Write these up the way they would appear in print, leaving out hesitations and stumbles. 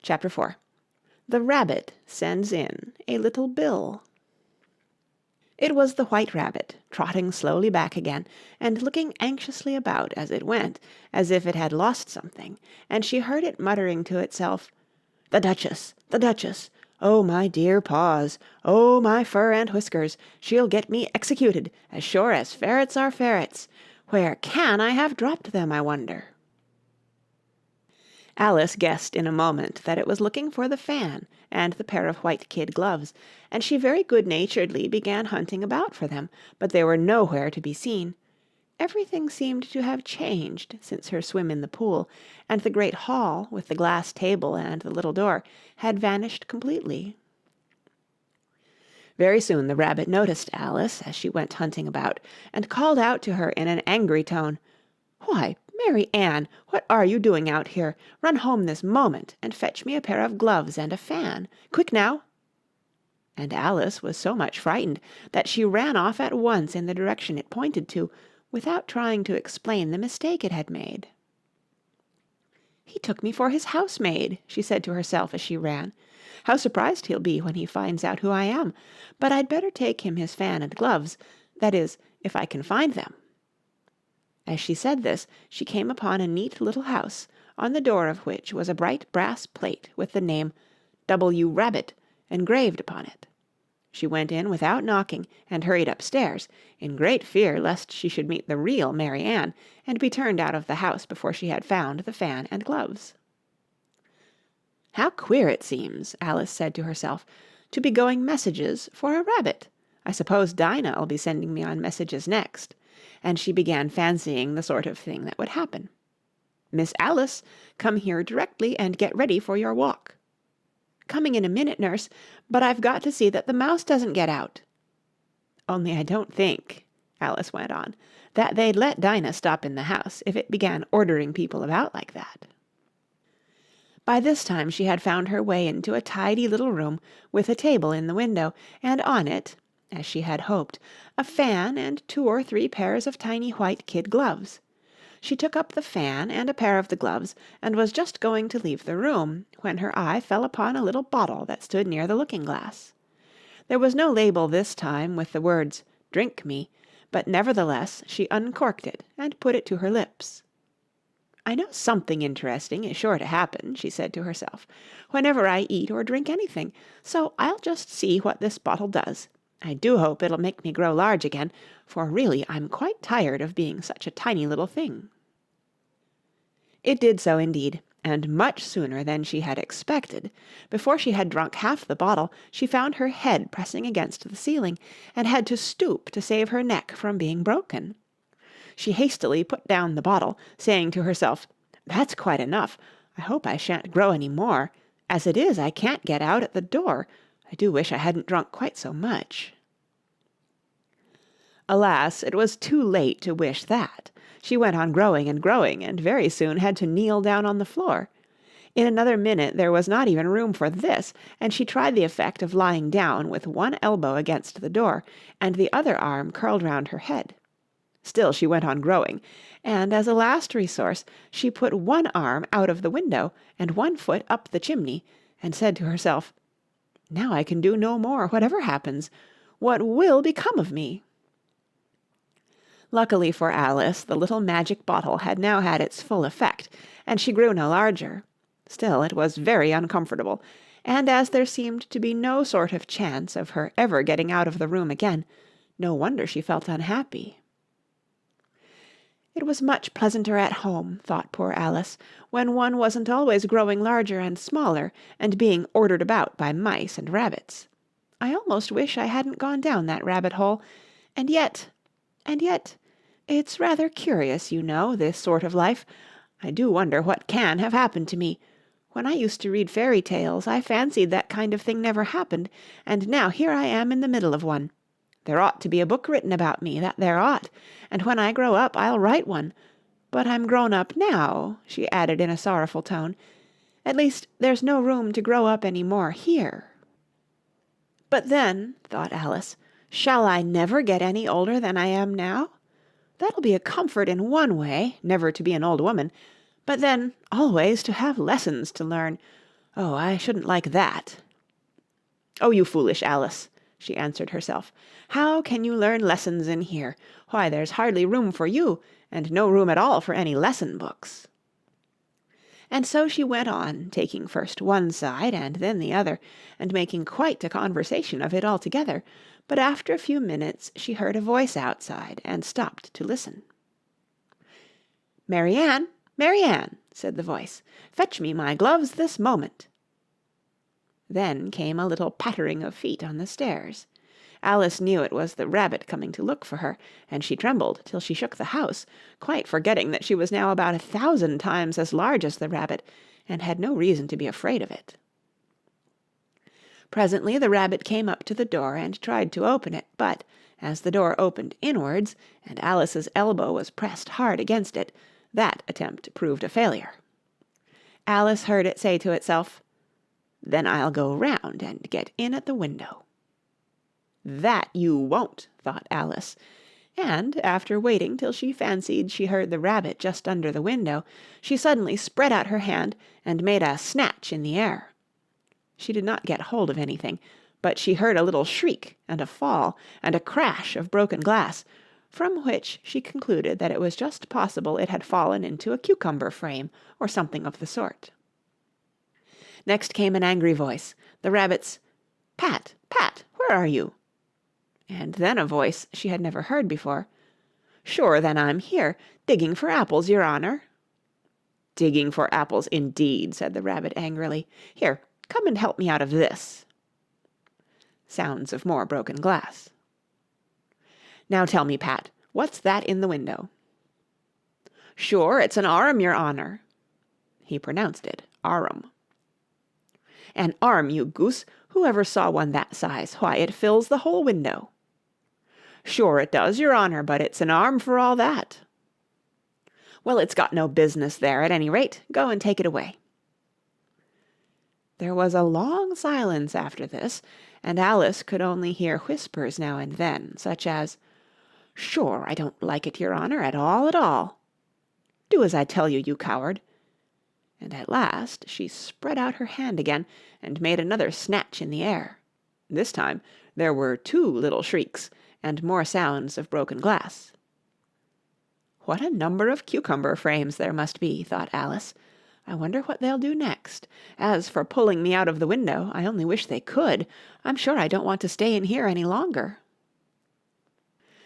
Chapter 4. The Rabbit Sends in a Little Bill. It was the White Rabbit, trotting slowly back again, and looking anxiously about as it went, as if it had lost something, and she heard it muttering to itself, "The Duchess! The Duchess! Oh, my dear paws! Oh, my fur and whiskers! She'll get me executed, as sure as ferrets are ferrets! Where can I have dropped them, I wonder?" Alice guessed in a moment that it was looking for the fan and the pair of white kid gloves, and she very good-naturedly began hunting about for them, but they were nowhere to be seen. Everything seemed to have changed since her swim in the pool, and the great hall, with the glass table and the little door, had vanished completely. Very soon the Rabbit noticed Alice as she went hunting about, and called out to her in an angry tone, "Why, Mary Ann, what are you doing out here? Run home this moment, and fetch me a pair of gloves and a fan. Quick now!" And Alice was so much frightened that she ran off at once in the direction it pointed to, without trying to explain the mistake it had made. "He took me for his housemaid," she said to herself as she ran. "How surprised he'll be when he finds out who I am! But I'd better take him his fan and gloves, that is, if I can find them." As she said this, she came upon a neat little house, on the door of which was a bright brass plate with the name W. Rabbit engraved upon it. She went in without knocking, and hurried upstairs, in great fear lest she should meet the real Mary Ann, and be turned out of the house before she had found the fan and gloves. "How queer it seems," Alice said to herself, "to be going messages for a rabbit. I suppose Dinah'll be sending me on messages next." And she began fancying the sort of thing that would happen. "Miss Alice, come here directly and get ready for your walk." "Coming in a minute, nurse, but I've got to see that the mouse doesn't get out." "Only I don't think," Alice went on, "that they'd let Dinah stop in the house if it began ordering people about like that." By this time she had found her way into a tidy little room with a table in the window, and on it, as she had hoped, a fan and 2 or 3 pairs of tiny white kid gloves. She took up the fan and a pair of the gloves, and was just going to leave the room, when her eye fell upon a little bottle that stood near the looking-glass. There was no label this time with the words, "Drink me," but nevertheless she uncorked it and put it to her lips. "I know something interesting is sure to happen," she said to herself, "whenever I eat or drink anything, so I'll just see what this bottle does. I do hope it'll make me grow large again, for really I'm quite tired of being such a tiny little thing." It did so indeed, and much sooner than she had expected. Before she had drunk half the bottle, she found her head pressing against the ceiling, and had to stoop to save her neck from being broken. She hastily put down the bottle, saying to herself, "That's quite enough. I hope I shan't grow any more. As it is, I can't get out at the door. I do wish I hadn't drunk quite so much." Alas, it was too late to wish that. She went on growing and growing, and very soon had to kneel down on the floor. In another minute there was not even room for this, and she tried the effect of lying down with one elbow against the door, and the other arm curled round her head. Still she went on growing, and as a last resource she put one arm out of the window and one foot up the chimney, and said to herself, "Now I can do no more, whatever happens. What will become of me?" Luckily for Alice, the little magic bottle had now had its full effect, and she grew no larger. Still, it was very uncomfortable, and as there seemed to be no sort of chance of her ever getting out of the room again, no wonder she felt unhappy. It was much pleasanter at home, thought poor Alice, when one wasn't always growing larger and smaller, and being ordered about by mice and rabbits. I almost wish I hadn't gone down that rabbit-hole, and yet, it's rather curious, you know, this sort of life. I do wonder what can have happened to me. When I used to read fairy tales, I fancied that kind of thing never happened, and now here I am in the middle of one. There ought to be a book written about me, that there ought, and when I grow up I'll write one. But I'm grown up now," she added in a sorrowful tone. "At least, there's no room to grow up any more here." "But then," thought Alice, "shall I never get any older than I am now? That'll be a comfort in one way, never to be an old woman, but then always to have lessons to learn. "Oh, I shouldn't like that." "Oh, you foolish Alice," she answered herself. "How can you learn lessons in here? Why, there's hardly room for you, and no room at all for any lesson books." And so she went on, taking first one side and then the other, and making quite a conversation of it altogether, but after a few minutes she heard a voice outside, and stopped to listen. "Mary Ann, Mary Ann," said the voice, "fetch me my gloves this moment." Then came a little pattering of feet on the stairs. Alice knew it was the rabbit coming to look for her, and she trembled till she shook the house, quite forgetting that she was now about 1,000 times as large as the rabbit, and had no reason to be afraid of it. Presently the rabbit came up to the door and tried to open it, but, as the door opened inwards, and Alice's elbow was pressed hard against it, that attempt proved a failure. Alice heard it say to itself, "Then I'll go round and get in at the window." "That you won't," thought Alice, and, after waiting till she fancied she heard the rabbit just under the window, she suddenly spread out her hand and made a snatch in the air. She did not get hold of anything, but she heard a little shriek and a fall and a crash of broken glass, from which she concluded that it was just possible it had fallen into a cucumber frame or something of the sort. Next came an angry voice, the rabbit's, "Pat, Pat, where are you?" And then a voice she had never heard before, "Sure then I'm here, digging for apples, your honour." "Digging for apples, indeed," said the rabbit angrily. "Here, come and help me out of this." Sounds of more broken glass. "Now tell me, Pat, what's that in the window?" "Sure, it's an arm, your honour." He pronounced it arum. "An arm, you goose! Who ever saw one that size? Why, it fills the whole window." "Sure it does, your honour, but it's an arm for all that." "Well, it's got no business there, at any rate. Go and take it away." There was a long silence after this, and Alice could only hear whispers now and then, such as, "Sure, I don't like it, your honour, at all, at all." "Do as I tell you, you coward." And at last she spread out her hand again, and made another snatch in the air. This time there were 2 little shrieks, and more sounds of broken glass. "What a number of cucumber frames there must be," thought Alice. "I wonder what they'll do next. As for pulling me out of the window, I only wish they could. I'm sure I don't want to stay in here any longer."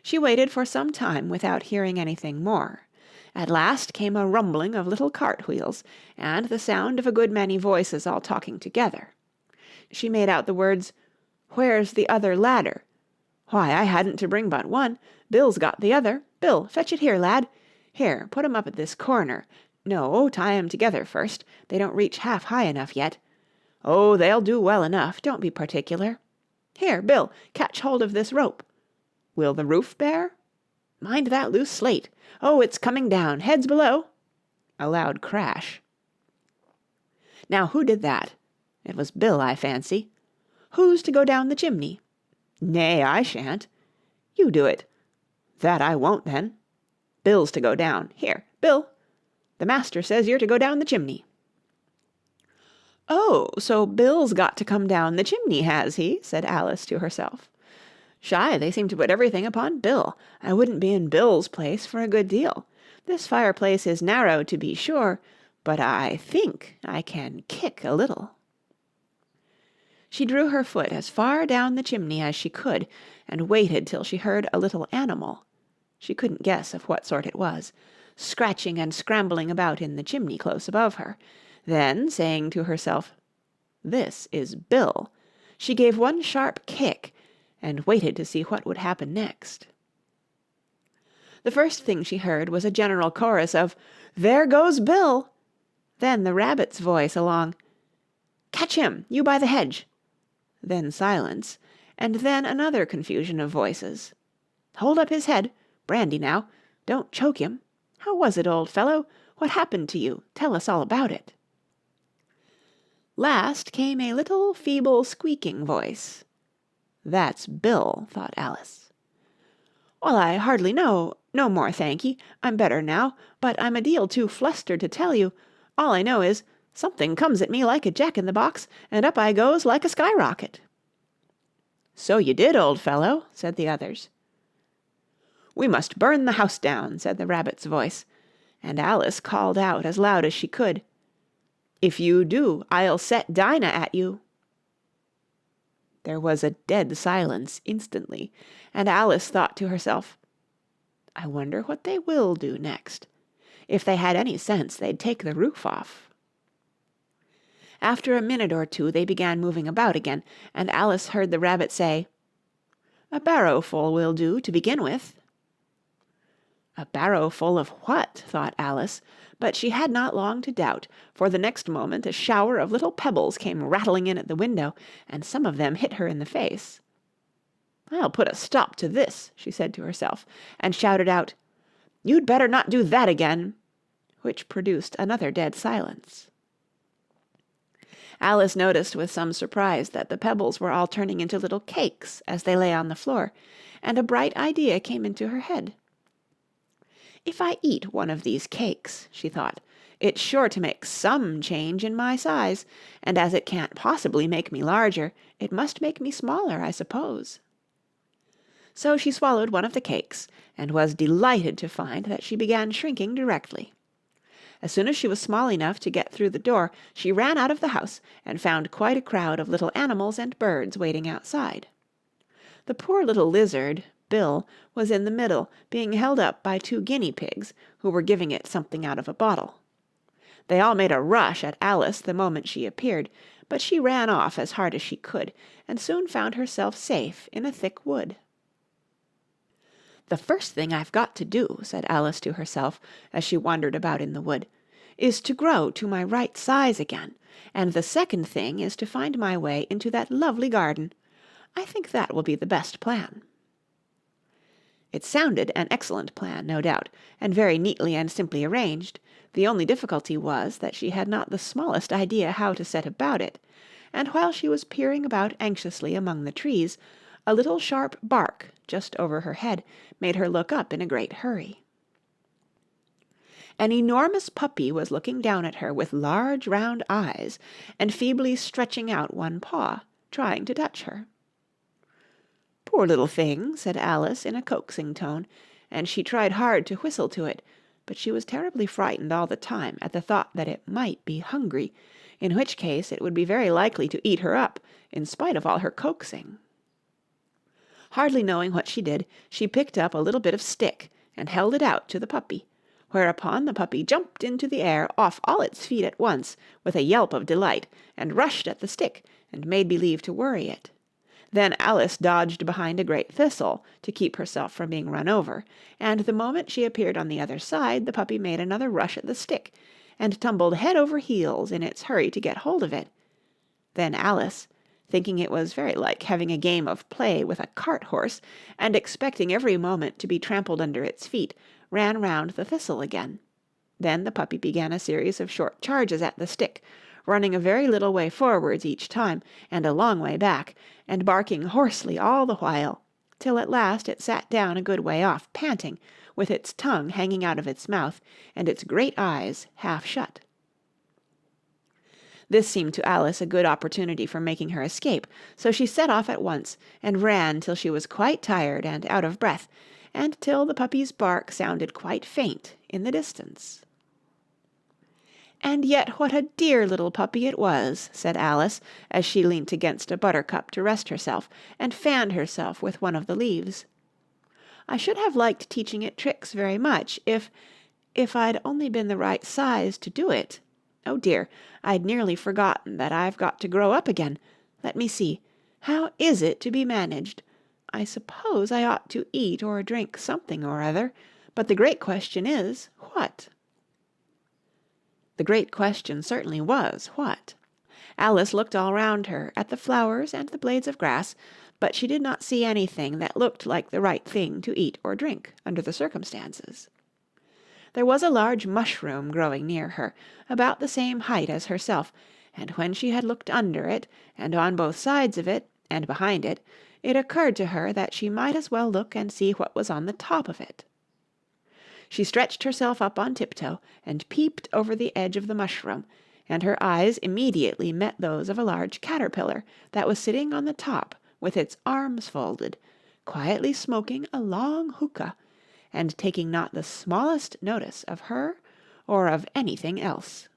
She waited for some time without hearing anything more. At last came a rumbling of little cart-wheels, and the sound of a good many voices all talking together. She made out the words, "Where's the other ladder? Why, I hadn't to bring but one. Bill's got the other. Bill, fetch it here, lad. Here, put 'em up at this corner. No, tie 'em together first. They don't reach half high enough yet. Oh, they'll do well enough. Don't be particular. Here, Bill, catch hold of this rope. Will the roof bear? Mind that loose slate. Oh, it's coming down. Heads below." A loud crash. "Now, who did that? It was Bill, I fancy. Who's to go down the chimney? Nay, I shan't. You do it. That I won't, then. Bill's to go down. Here, Bill. The master says you're to go down the chimney." "Oh, so Bill's got to come down the chimney, has he?" said Alice to herself. "Shy, they seem to put everything upon Bill. I wouldn't be in Bill's place for a good deal. This fireplace is narrow, to be sure, but I think I can kick a little." She drew her foot as far down the chimney as she could, and waited till she heard a little animal, she couldn't guess of what sort it was, scratching and scrambling about in the chimney close above her. Then, saying to herself, "This is Bill," she gave one sharp kick, and waited to see what would happen next. The first thing she heard was a general chorus of, "There goes Bill!" Then the rabbit's voice along, "Catch him, you by the hedge!" Then silence, and then another confusion of voices. "Hold up his head! Brandy now! Don't choke him! How was it, old fellow? What happened to you? Tell us all about it." Last came a little feeble squeaking voice. "That's Bill," thought Alice. "Well, I hardly know. No more, thank'ee. I'm better now, but I'm a deal too flustered to tell you. All I know is, Something comes at me like a jack-in-the-box, and up I goes like a skyrocket." "So you did, old fellow," said the others. "We must burn the house down," said the rabbit's voice, and Alice called out as loud as she could, "If you do, I'll set Dinah at you." There was a dead silence instantly, and Alice thought to herself, "I wonder what they will do next. If they had any sense, they'd take the roof off." After a minute or two they began moving about again, and Alice heard the rabbit say, "A barrowful will do to begin with." A barrowful of what? thought Alice, but she had not long to doubt, for the next moment a shower of little pebbles came rattling in at the window, and some of them hit her in the face. "I'll put a stop to this," she said to herself, and shouted out, "You'd better not do that again," which produced another dead silence. Alice noticed with some surprise that the pebbles were all turning into little cakes as they lay on the floor, and a bright idea came into her head. "If I eat one of these cakes," she thought, "it's sure to make some change in my size, and as it can't possibly make me larger, it must make me smaller, I suppose." So she swallowed one of the cakes, and was delighted to find that she began shrinking directly. As soon as she was small enough to get through the door, she ran out of the house and found quite a crowd of little animals and birds waiting outside. The poor little lizard, Bill, was in the middle, being held up by 2 guinea pigs, who were giving it something out of a bottle. They all made a rush at Alice the moment she appeared, but she ran off as hard as she could, and soon found herself safe in a thick wood. "The first thing I've got to do," said Alice to herself, as she wandered about in the wood, "is to grow to my right size again, and the second thing is to find my way into that lovely garden. I think that will be the best plan." It sounded an excellent plan, no doubt, and very neatly and simply arranged. The only difficulty was that she had not the smallest idea how to set about it, and while she was peering about anxiously among the trees, a little sharp bark just over her head made her look up in a great hurry. An enormous puppy was looking down at her with large round eyes, and feebly stretching out one paw, trying to touch her. "Poor little thing," said Alice in a coaxing tone, and she tried hard to whistle to it, but she was terribly frightened all the time at the thought that it might be hungry, in which case it would be very likely to eat her up, in spite of all her coaxing. Hardly knowing what she did, she picked up a little bit of stick and held it out to the puppy, whereupon the puppy jumped into the air off all its feet at once with a yelp of delight, and rushed at the stick and made believe to worry it. Then Alice dodged behind a great thistle to keep herself from being run over, and the moment she appeared on the other side the puppy made another rush at the stick, and tumbled head over heels in its hurry to get hold of it. Then Alice, thinking it was very like having a game of play with a cart-horse, and expecting every moment to be trampled under its feet, ran round the thistle again. Then the puppy began a series of short charges at the stick, running a very little way forwards each time, and a long way back, and barking hoarsely all the while, till at last it sat down a good way off, panting, with its tongue hanging out of its mouth, and its great eyes half shut. This seemed to Alice a good opportunity for making her escape, so she set off at once, and ran till she was quite tired and out of breath, and till the puppy's bark sounded quite faint in the distance. "And yet what a dear little puppy it was," said Alice, as she leant against a buttercup to rest herself, and fanned herself with one of the leaves. "I should have liked teaching it tricks very much, if I'd only been the right size to do it. Oh dear, I'd nearly forgotten that I've got to grow up again. Let me see. How is it to be managed? I suppose I ought to eat or drink something or other, but the great question is, what?" The great question certainly was, what? Alice looked all round her, at the flowers and the blades of grass, but she did not see anything that looked like the right thing to eat or drink, under the circumstances. There was a large mushroom growing near her, about the same height as herself, and when she had looked under it, and on both sides of it, and behind it, it occurred to her that she might as well look and see what was on the top of it. She stretched herself up on tiptoe, and peeped over the edge of the mushroom, and her eyes immediately met those of a large caterpillar that was sitting on the top with its arms folded, quietly smoking a long hookah, and taking not the smallest notice of her or of anything else.